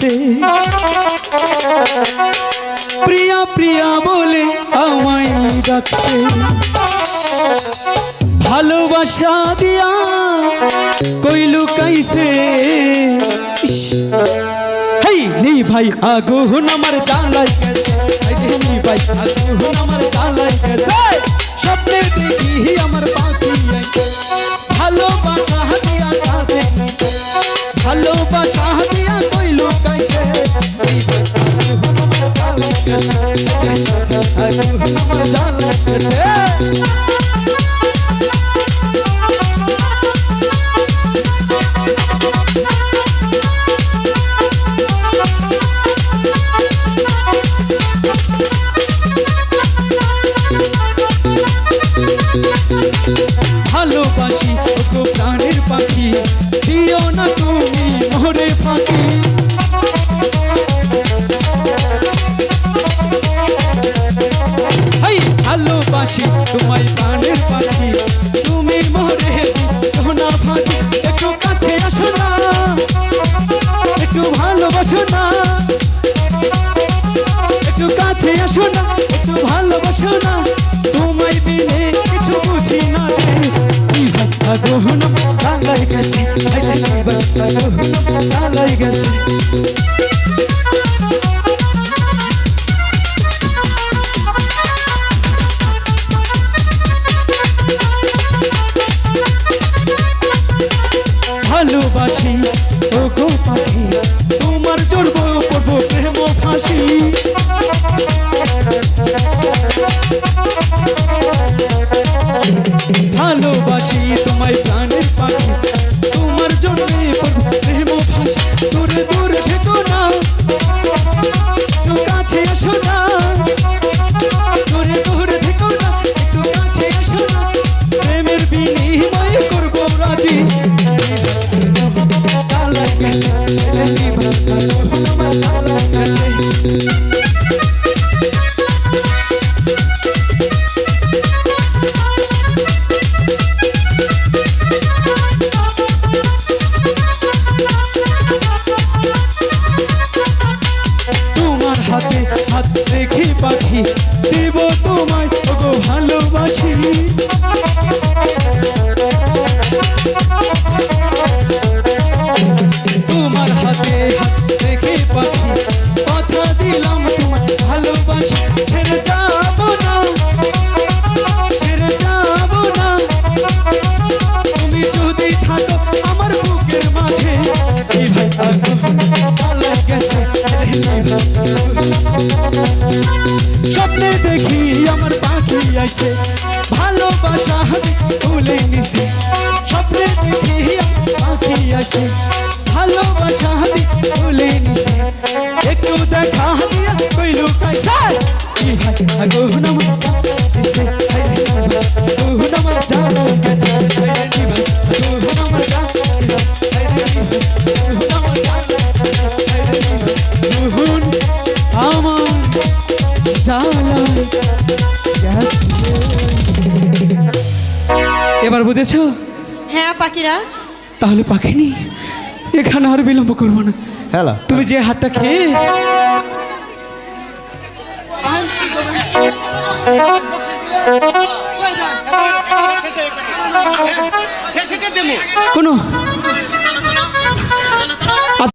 ডাকছে, প্রিয়া প্রিয়া বলে আমায় ডাকছে, ভালোবাসা দিয়া কইলু কাইছে। হেই নি ভাই আগুন আমার জ্বালাই গেছে, নি ভাই আগুন আমার জ্বালাই গেছে, স্বপ্নে দেখি আমার পাখি আইছে, ভালোবাসা দিয়া কাছে, ভালোবাসা দিয়া কইলু কাইছে, আগুন আমার জ্বালাই গেছে। ভালোবাসি ওগো প্রাণের পাখি, দিও না তুমি মোরে ফাঁকি, হাই ভালোবাসি তোমায় প্রাণের পাখি, তুমি মোরে দিও না ফাঁকি, একটু কাছে আসো না, একটু ভালোবাসো না, একটু কাছে আসো না, একটু ভালোবাসো না, তোমায় দিলে কিছু বুঝি না রে, আগুন জ্বালাই গেছে, আগুন জ্বালাই গেছে। ভালোবাসি ওগো পাখি, তোমার জড়ব পড়ব প্রেম ফাঁসি, ভালোবাসি তোমায় প্রাণের পাখি, তোমার জন্যে পড়ব প্রেম ফাঁসি, দূরে দূরে থেকো না, একটু কাছে আসো না, দূরে দূরে থেকো না, একটু কাছে আসো না, প্রেমের বিনিময়ে করবো রাজি, জ্বালাই গেছে, জ্বালাই গেছে। তোমার হাতে হাত রেখে পাখি, দেব তোমায় ওগো ভালোবাসি, তোমার হাতে হাত রেখে পাখি, কথা দিলাম তোমায় ভালোবাসি, ছেড়ে যাবো না, ছেড়ে যাবো না, তুমি যদি থাকো আমার বুকের মাঝে, এই ভাই আগুন জ্বালাই গেছে, স্বপ্নে দেখি আমার পাখি আইছে, ভালোবাসা তুলে নিছে, স্বপ্নে দেখি আমার পাখি আইছে, ভালোবাসা তুলে নিছে, একটু দেখা দিয়া কইলু কাইছে, এই ভাই আগুন আমার দিছে, আগুন আমার জ্বালাই গেছে, আগুন আমার জ্বালাই গেছে, আগুন আমার জ্বালাই গেছে, আগুন আমার এবার বুঝেছো? হ্যাঁ পাখিরাজ। তাহলে পাখিনি এখানে আর বিলম্ব করবো না, হ্যালো তুমি যে হাতটা খেয়ে কোনো